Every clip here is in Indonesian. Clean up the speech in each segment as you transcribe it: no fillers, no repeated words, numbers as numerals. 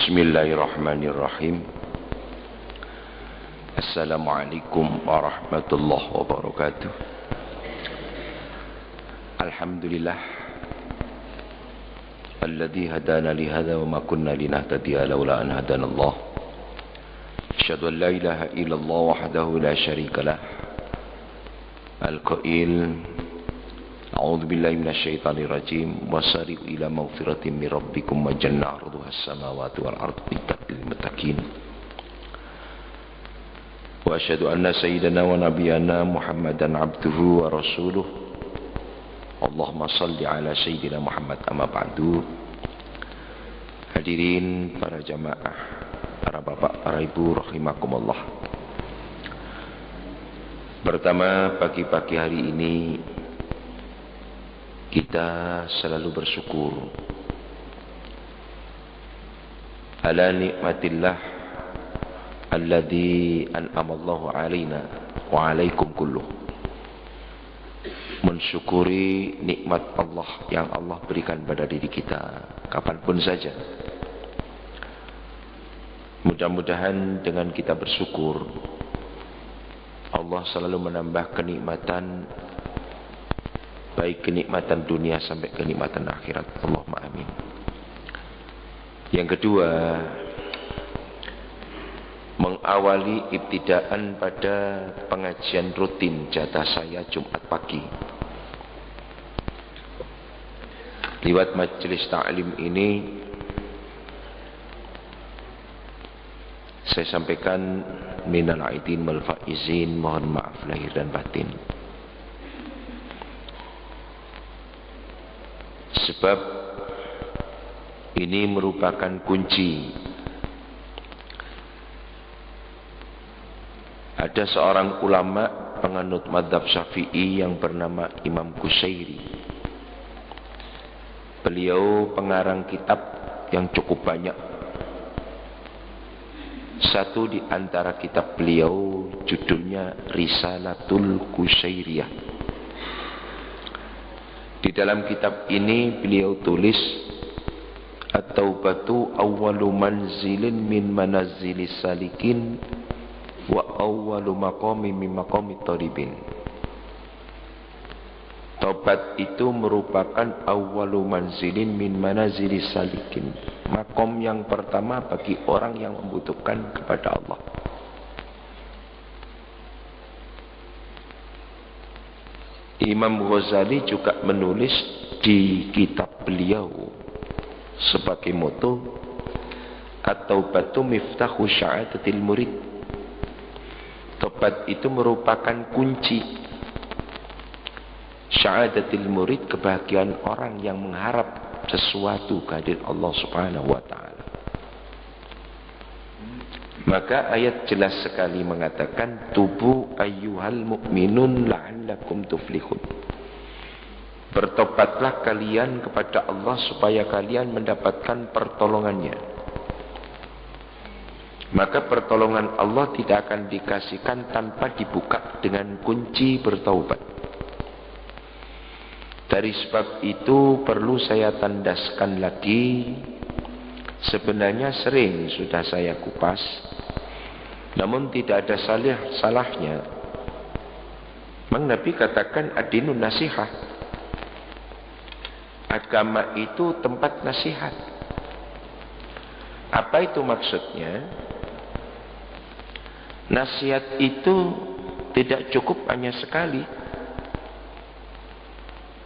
Bismillahirrahmanirrahim. Assalamualaikum warahmatullahi wabarakatuh. Alhamdulillah alladzi hadana li hadza wa ma kunna linahtadiya laula an hadana Allah. Asyhadu an la ilaha illallah wahdahu la syarika lah. Al-qail A'udzu billahi minasyaitonir rajim wasari'u ila maghfiratin min rabbikum wa jannatin 'arduha as-samawati wal ardu lil muttaqin. Wa asyhadu anna sayyidana wa nabiyyana Muhammadan 'abduhu wa rasuluh. Allahumma shalli ala sayyidina Muhammad amma ba'du. Hadirin para jamaah, para bapak, para ibu rahimakumullah. Pertama, pagi-pagi hari ini kita selalu bersyukur ala nikmatillah alladzi an'amallahu alaina wa alaikum kulluh. Mensyukuri nikmat Allah yang Allah berikan pada diri kita kapanpun saja. Mudah-mudahan dengan kita bersyukur Allah selalu menambah kenikmatan, baik kenikmatan dunia sampai kenikmatan akhirat. Allahumma amin. Yang kedua, mengawali ibtidaan pada pengajian rutin jatah saya Jumat pagi. Lewat majelis ta'lim ini saya sampaikan minal aidin wal faizin, mohon maaf lahir dan batin. Sebab ini merupakan kunci. Ada seorang ulama penganut mazhab Syafi'i yang bernama Imam Qushairi. Beliau pengarang kitab yang cukup banyak. Satu di antara kitab beliau judulnya Risalatul Qushairiyah. Di dalam kitab ini beliau tulis At-taubatu awwalu manzilin min manazilis salikin wa awwalu maqami min maqamit tharibin. Taubat itu merupakan awwalu manzilin min manazilis salikin, makom yang pertama bagi orang yang membutuhkan kepada Allah. Imam Ghazali juga menulis di kitab beliau sebagai moto At-taubatu miftahu sya'adatil murid. Taubat itu merupakan kunci sya'adatil murid, kebahagiaan orang yang mengharap sesuatu kehadiran Allah Subhanahu wa taala. Maka ayat jelas sekali mengatakan tubu ayyuhal mu'minun la'allakum tuflihun. Bertobatlah kalian kepada Allah supaya kalian mendapatkan pertolongannya. Maka pertolongan Allah tidak akan dikasihkan tanpa dibuka dengan kunci bertaubat. Dari sebab itu perlu saya tandaskan lagi. Sebenarnya sering sudah saya kupas, namun tidak ada salahnya. Memang Nabi katakan ad-dinun nasihah. Agama itu tempat nasihat. Apa itu maksudnya? Nasihat itu tidak cukup hanya sekali.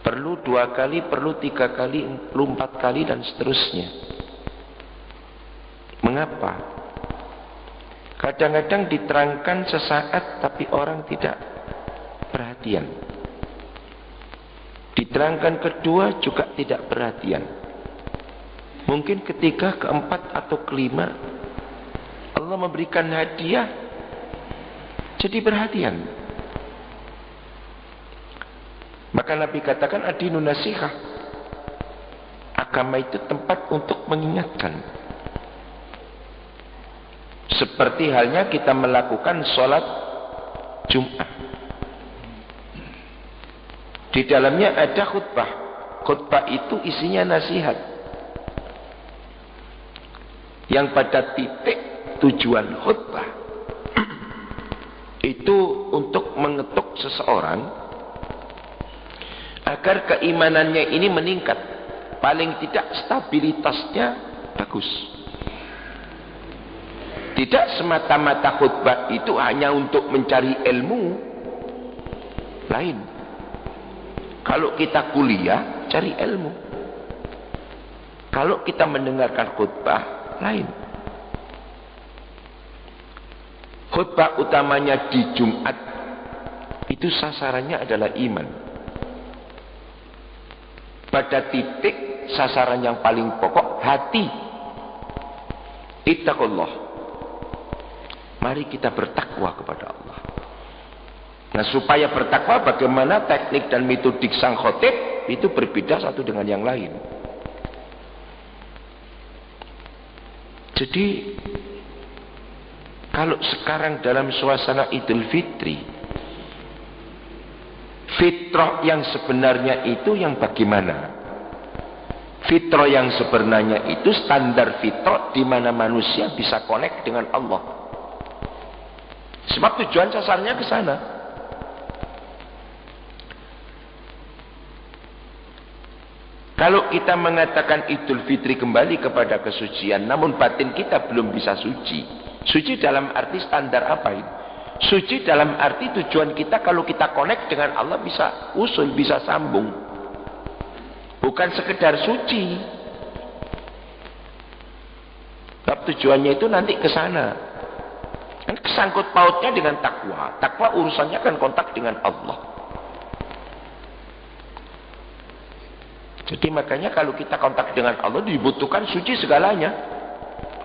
Perlu 2 kali, perlu 3 kali, perlu 4 kali dan seterusnya. Mengapa? Kadang-kadang diterangkan sesaat tapi orang tidak perhatian. Diterangkan kedua juga tidak perhatian. Mungkin ketiga, keempat atau kelima Allah memberikan hadiah, jadi perhatian. Maka Nabi katakan ad-dinun nasihah. Agama itu tempat untuk mengingatkan. Seperti halnya kita melakukan sholat Jumat. Di dalamnya ada khutbah. Khutbah itu isinya nasihat. Yang pada titik tujuan khutbah itu untuk mengetuk seseorang agar keimanannya ini meningkat, paling tidak stabilitasnya bagus. Tidak semata-mata khutbah itu hanya untuk mencari ilmu. Lain. Kalau kita kuliah, cari ilmu. Kalau kita mendengarkan khutbah, lain. Khutbah utamanya di Jumat itu sasarannya adalah iman. Pada titik sasaran yang paling pokok hati. Ittaqullah. Mari kita bertakwa kepada Allah. Nah, supaya bertakwa, bagaimana teknik dan metodik sang khotib itu berbeda satu dengan yang lain. Jadi kalau sekarang dalam suasana Idul Fitri, fitrah yang sebenarnya itu yang bagaimana? Fitrah yang sebenarnya itu standar fitrah di mana manusia bisa connect dengan Allah. Sebab tujuan sasarannya ke sana. Kalau kita mengatakan Idul Fitri kembali kepada kesucian, namun batin kita belum bisa suci. Suci dalam arti standar apa ini? Suci dalam arti tujuan kita kalau kita connect dengan Allah bisa usul, bisa sambung. Bukan sekedar suci. Sebab tujuannya itu nanti ke sana. Kan kesangkut pautnya dengan takwa. Takwa urusannya kan kontak dengan Allah. Jadi makanya kalau kita kontak dengan Allah dibutuhkan suci segalanya.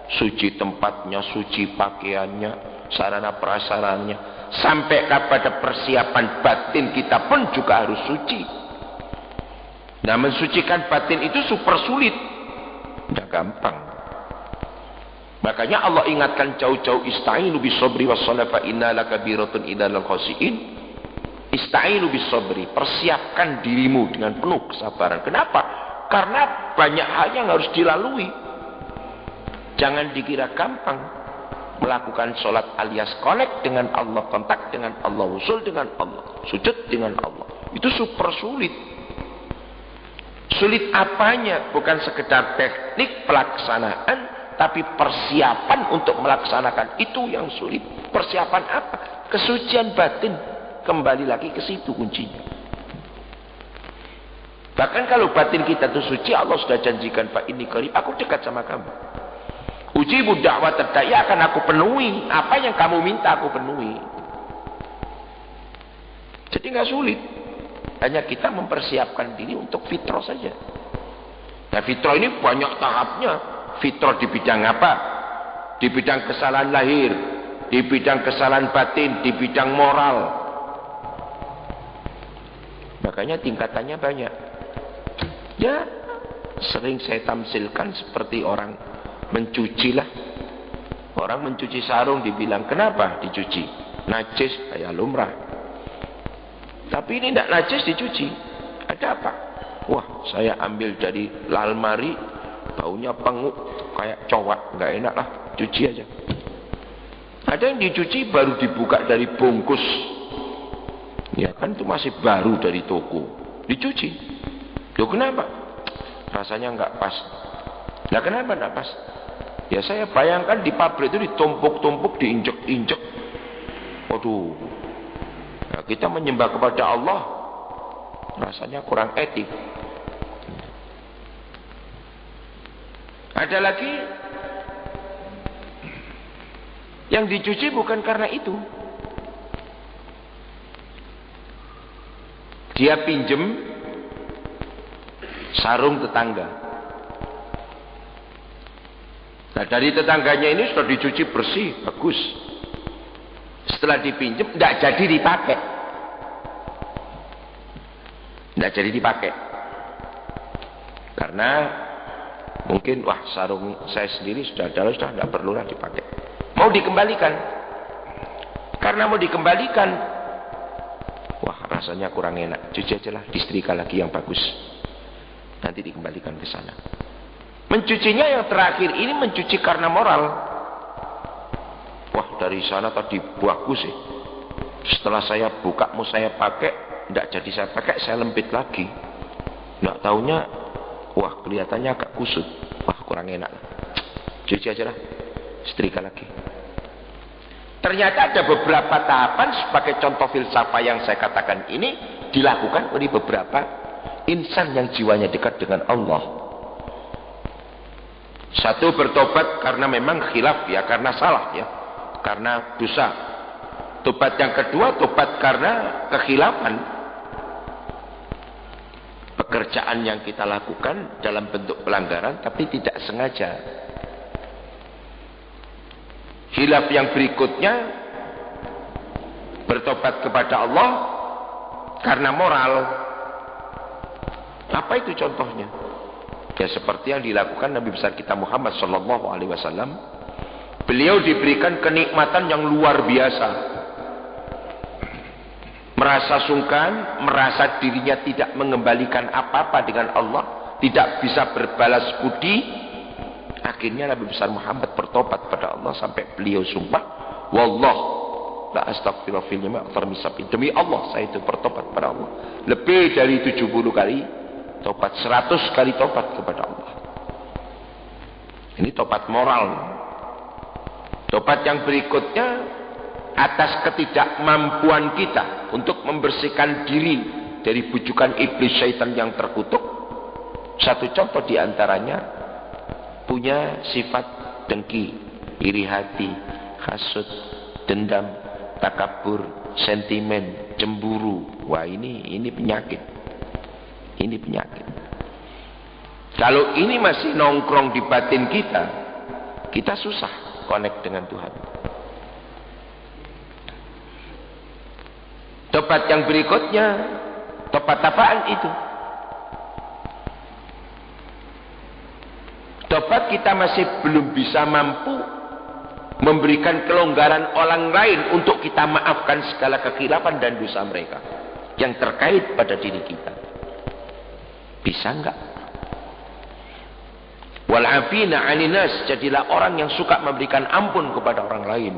Suci tempatnya, suci pakaiannya, sarana prasarannya, sampai kepada persiapan batin kita pun juga harus suci. Nah, mensucikan batin itu super sulit, tidak gampang. Makanya Allah ingatkan jauh-jauh, ista'inu bis-sabri was-salah fa inna lakabiratun idalal khasiin. Ista'inu bis-sabri, persiapkan dirimu dengan penuh kesabaran. Kenapa? Karena banyak hal yang harus dilalui. Jangan dikira gampang melakukan sholat alias connect dengan Allah, kontak dengan Allah, usul dengan Allah, sujud dengan Allah. Itu super sulit. Sulit apanya? Bukan sekedar teknik pelaksanaan, tapi persiapan untuk melaksanakan itu yang sulit. Persiapan apa? Kesucian batin. Kembali lagi ke situ kuncinya. Bahkan kalau batin kita itu suci, Allah sudah janjikan, Pak ini qarib, aku dekat sama kamu. Ujibu da'wat tadda'i, akan aku penuhi. Apa yang kamu minta aku penuhi. Jadi nggak sulit. Hanya kita mempersiapkan diri untuk fitrah saja. Nah, fitrah ini banyak tahapnya. Fitrah di bidang apa? Di bidang kesalahan lahir, di bidang kesalahan batin, di bidang moral. Makanya tingkatannya banyak. Ya, sering saya tamsilkan seperti orang mencuci lah. Orang mencuci sarung dibilang, kenapa dicuci? Najis, kayak lumrah. Tapi ini tidak najis dicuci. Ada apa? Wah, saya ambil dari lalmari, baunya penguk, kayak cowak, nggak enak lah, cuci aja. Ada yang dicuci baru dibuka dari bungkus. Ya kan itu masih baru dari toko. Dicuci. Loh kenapa? Rasanya nggak pas. Nah kenapa nggak pas? Ya saya bayangkan di pabrik itu ditumpuk-tumpuk, diinjek-injek. Waduh. Nah, kita menyembah kepada Allah rasanya kurang etik. Ada lagi yang dicuci bukan karena itu. Dia pinjem sarung tetangga. Nah dari tetangganya ini sudah dicuci bersih, bagus. Setelah dipinjam, tidak jadi dipakai. Tidak jadi dipakai. Karena mungkin, wah sarung saya sendiri sudah ada, sudah tidak perlulah dipakai. Mau dikembalikan. Karena mau dikembalikan, wah rasanya kurang enak. Cuci aja lah, disetrika lagi yang bagus. Nanti dikembalikan ke sana. Mencucinya yang terakhir ini mencuci karena moral. Wah, dari sana tadi bagus sih. Setelah saya buka mau saya pakai, tidak jadi saya pakai, saya lempit lagi. Nggak taunya, wah kelihatannya agak kusut. Wah kurang enak. Cuci aja lah, setrika lagi. Ternyata ada beberapa tahapan sebagai contoh filsafat yang saya katakan ini dilakukan oleh beberapa insan yang jiwanya dekat dengan Allah. Satu bertobat karena memang khilaf ya, karena salah ya, karena dosa. Tobat yang kedua, tobat karena kekhilafan. Pekerjaan yang kita lakukan dalam bentuk pelanggaran tapi tidak sengaja. Khilaf yang berikutnya, bertobat kepada Allah karena moral. Apa itu contohnya? Ya seperti yang dilakukan Nabi besar kita Muhammad sallallahu alaihi wasallam. Beliau diberikan kenikmatan yang luar biasa. Merasa sungkan, merasa dirinya tidak mengembalikan apa-apa dengan Allah, tidak bisa berbalas budi. Akhirnya Nabi besar Muhammad bertobat pada Allah sampai beliau sumpah, wallah la astaghfiru fil jami' akthar min sab'in. Demi Allah saya itu bertobat pada Allah lebih dari 70 kali tobat, 100 kali tobat kepada Allah. Ini tobat moral. Tobat yang berikutnya atas ketidakmampuan kita untuk membersihkan diri dari bujukan iblis syaitan yang terkutuk. Satu contoh diantaranya punya sifat dengki, iri hati, hasud, dendam, takabur, sentimen, cemburu. Wah ini penyakit. Ini penyakit. Kalau ini masih nongkrong di batin kita, kita susah connect dengan Tuhan. Tobat yang berikutnya, tobat apaan itu? Tobat kita masih belum bisa mampu memberikan kelonggaran orang lain untuk kita maafkan segala kekhilafan dan dosa mereka yang terkait pada diri kita. Bisa enggak? Wal'afina 'anil nas, jadilah orang yang suka memberikan ampun kepada orang lain.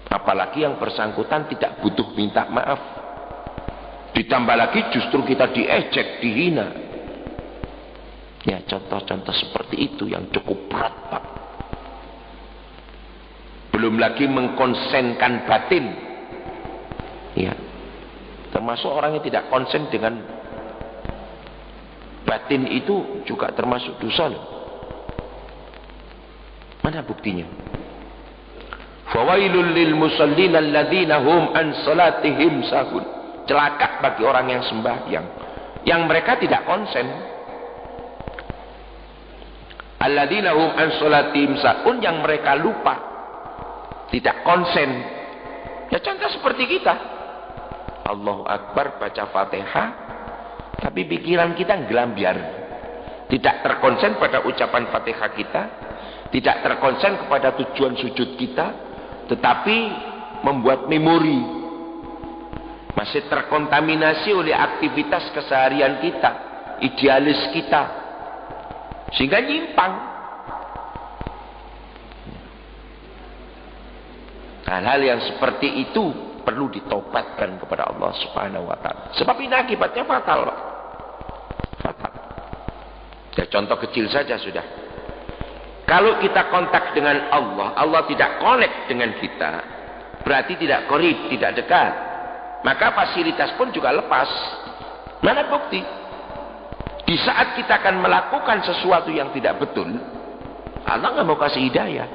Apalagi yang bersangkutan tidak butuh minta maaf. Ditambah lagi justru kita diejek, dihina. Ya contoh-contoh seperti itu yang cukup berat Pak. Belum lagi mengkonsenkan batin. Ya. Termasuk orang yang tidak konsen dengan batin itu juga termasuk dosa loh. Mana buktinya? Fawailul lil musallin alladzina hum an salatihim sahun. Celaka bagi orang yang sembahyang yang mereka tidak konsen. Alladzina hum an salatihim sahun, yang mereka lupa, tidak konsen. Ya contoh seperti kita. Allahu Akbar baca Fatihah, tapi pikiran kita gelambiar. Tidak terkonsen pada ucapan Fatihah kita, tidak terkonsen kepada tujuan sujud kita, tetapi membuat memori. Masih terkontaminasi oleh aktivitas keseharian kita, idealis kita. Sehingga nyimpang. Hal-hal yang seperti itu perlu ditobatkan kepada Allah Subhanahu wa taala. Sebab ini akibatnya fatal, Pak. Fatal. Ya contoh kecil saja sudah. Kalau kita kontak dengan Allah, Allah tidak connect dengan kita, berarti tidak qarib, tidak dekat. Maka fasilitas pun juga lepas. Mana bukti? Di saat kita akan melakukan sesuatu yang tidak betul, Allah nggak mau kasih hidayah.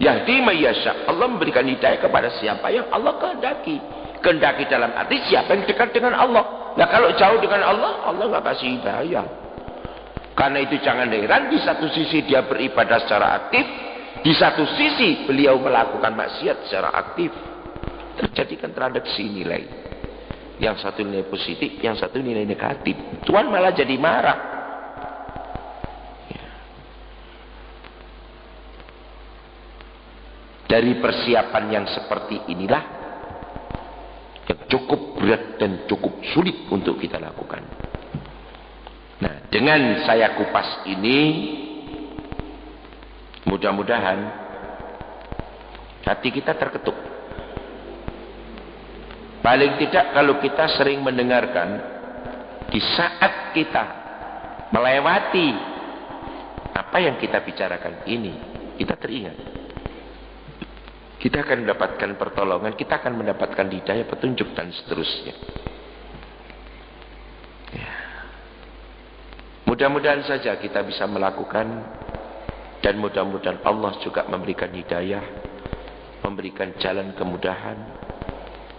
Yahdi may yasha, Allah memberikan hidayah kepada siapa yang Allah kehendaki. Kehendaki dalam arti siapa yang dekat dengan Allah. Nah kalau jauh dengan Allah, Allah nggak kasih hidayah. Karena itu jangan heran, di satu sisi dia beribadah secara aktif, di satu sisi beliau melakukan maksiat secara aktif. Terjadikan tradisi nilai. Yang satu nilai positif, yang satu nilai negatif. Tuhan malah jadi marah. Dari persiapan yang seperti inilah yang cukup berat dan cukup sulit untuk kita lakukan. Nah, dengan saya kupas ini, mudah-mudahan hati kita terketuk. Paling tidak kalau kita sering mendengarkan, di saat kita melewati apa yang kita bicarakan ini, kita teringat. Kita akan mendapatkan pertolongan, kita akan mendapatkan hidayah, petunjuk dan seterusnya. Ya. Mudah-mudahan saja kita bisa melakukan, dan mudah-mudahan Allah juga memberikan hidayah, memberikan jalan kemudahan,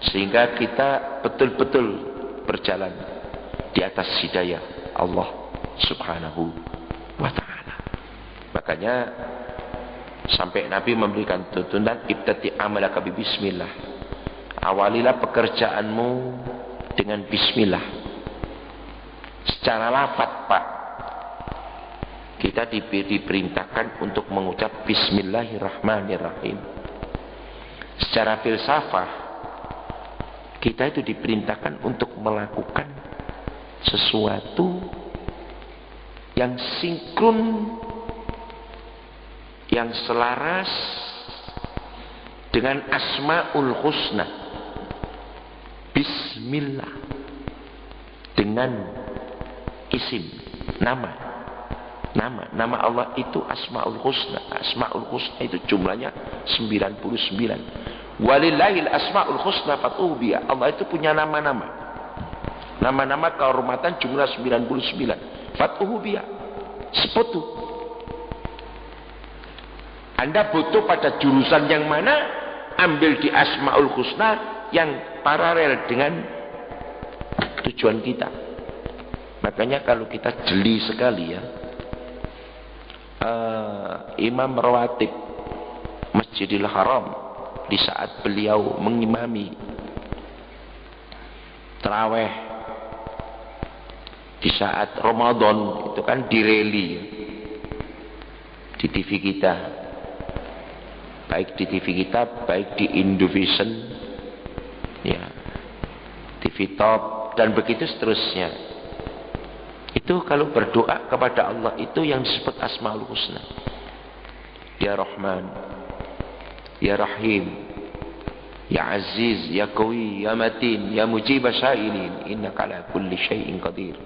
sehingga kita betul-betul berjalan di atas hidayah Allah Subhanahu wa ta'ala. Makanya sampai Nabi memberikan tuntunan, ibtati amalaka bi bismillah. Awalilah pekerjaanmu dengan bismillah. Secara lafaz, Pak, kita diperintahkan untuk mengucap bismillahirrahmanirrahim. Secara filsafah, kita itu diperintahkan untuk melakukan sesuatu yang sinkron, yang selaras dengan Asmaul Husna. Bismillah, dengan isim, nama Allah itu Asmaul Husna. Asmaul Husna itu jumlahnya 99. Walillahil Asmaul Husna fad'uhu biha. Allah itu punya nama-nama. Nama-nama kehormatan jumlah 99. Fad'uhu biha. Sepetu. Anda butuh pada jurusan yang mana, ambil di Asmaul Husna yang paralel dengan tujuan kita. Makanya kalau kita jeli sekali ya, Imam Rawatib Masjidil Haram di saat beliau mengimami tarawih di saat Ramadan, itu kan direli di TV kita, baik di TV kita, baik di Indovision, ya, TV Top dan begitu seterusnya. Itu kalau berdoa kepada Allah itu yang disebut Asmaul Husna. Ya Rahman, Ya Rahim, Ya Aziz, Ya Qawi, Ya Matin, Ya Mujib Syailin, innaka ala kulli syai'in qadir.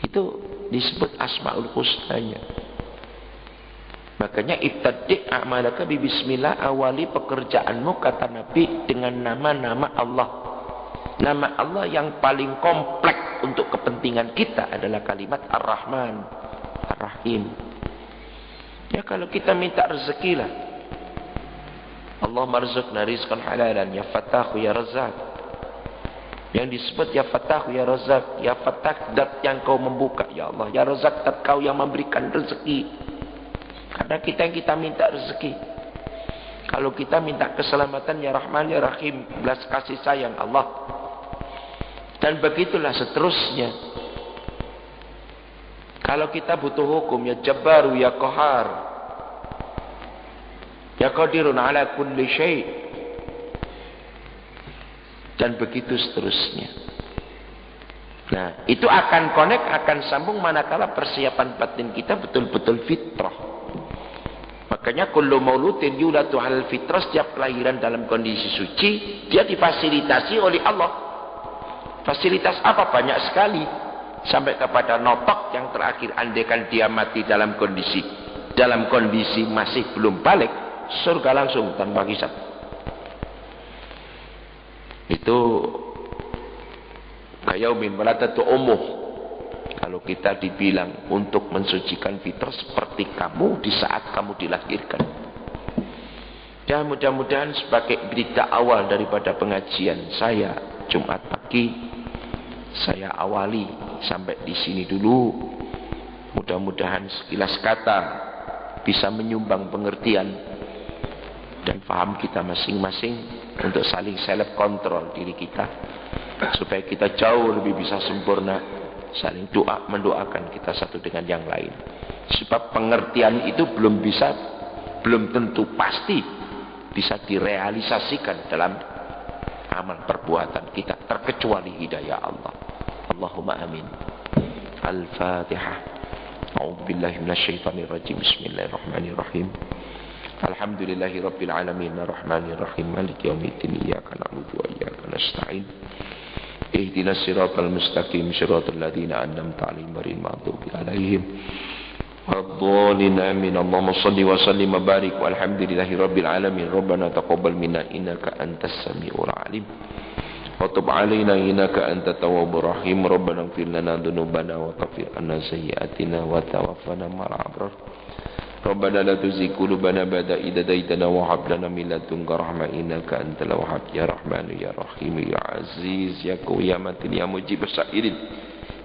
Itu disebut Asmaul Husnanya. Makanya ibtadi' a'malaka bi bismillah, awali pekerjaanmu kata Nabi dengan nama-nama Allah. Nama Allah yang paling kompleks untuk kepentingan kita adalah kalimat Ar-Rahman, Ar-Rahim. Ya kalau kita minta rezeki lah, Allahumma rizqna rizqan halalan, Ya Fattahu Ya Razzaq. Yang disebut Ya Fattahu Ya Razzaq, Ya Fattah, dat yang kau membuka, Ya Allah. Ya Razzaq, dat kau yang memberikan rezeki. Karena kita minta rezeki. Kalau kita minta keselamatan, Ya Rahman Ya Rahim, belas kasih sayang Allah. Dan begitulah seterusnya. Kalau kita butuh hukum, Ya Jabbaru Ya Qahar, Ya Qadirun ala kulli syai'. Dan begitu seterusnya. Nah, itu akan connect, akan sambung manakala persiapan batin kita betul-betul fitrah. Makanya kullu mauludin yuladu 'alal fitrah, setiap kelahiran dalam kondisi suci, dia difasilitasi oleh Allah. Fasilitas apa? Banyak sekali. Sampai kepada notok yang terakhir, andaikan dia mati dalam kondisi masih belum balik, surga langsung tanpa hisab. Itu kayaumin waladatu ummuh. Kalau kita dibilang untuk mensucikan fitrah seperti kamu di saat kamu dilahirkan. Ya, mudah-mudahan sebagai berita awal daripada pengajian saya Jumat pagi, saya awali sampai di sini dulu. Mudah-mudahan sekilas kata bisa menyumbang pengertian dan paham kita masing-masing untuk saling self kontrol diri kita, supaya kita jauh lebih bisa sempurna, saling doa mendoakan kita satu dengan yang lain. Sebab pengertian itu belum tentu pasti bisa direalisasikan dalam amal perbuatan kita, terkecuali hidayah Allah. Allahumma amin. Al-Fatihah. A'udzu billahi minasyaitonir rajim. Bismillahirrahmanirrahim. Alhamdulillahi rabbil alamin arrahmanir rahim maliki yaumiddin iyyaka na'budu wa iyyaka nasta'in. Ihdinas siratal mustaqim siratal ladzina an'amta 'alaihim ghairil maghdubi 'alaihim wad-dhalin amin. Allahumma shalli wa sallim wa barik walhamdulillahi rabbil alamin. Rabbana taqabbal minna innaka antas samiul 'alim. Wa tub 'alaina innaka antat tawwabur rahim. Rabbana ighfir lana dzunubana wa kaffir 'anna sayyi'atina wa tawaffana ma'al abrar. Rabbana la tuzigh qulubana ba'da idh hadaytana wa hab lana min ladunka rahmah innaka antal wahhab. Ya Rahman ya Rahim ya Aziz ya Qawi ya Matin ya Mujib as-sa'ilin.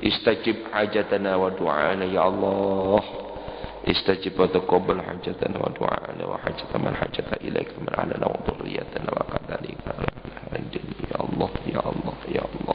Istajib hajatana wa du'ana ya Allah. Istajib wa taqabbal hajatana wa du'ana wa hajata man hajata ilaika man alana wa dhurriyyatana wa kadhalika ya Allah ya Allah ya Allah.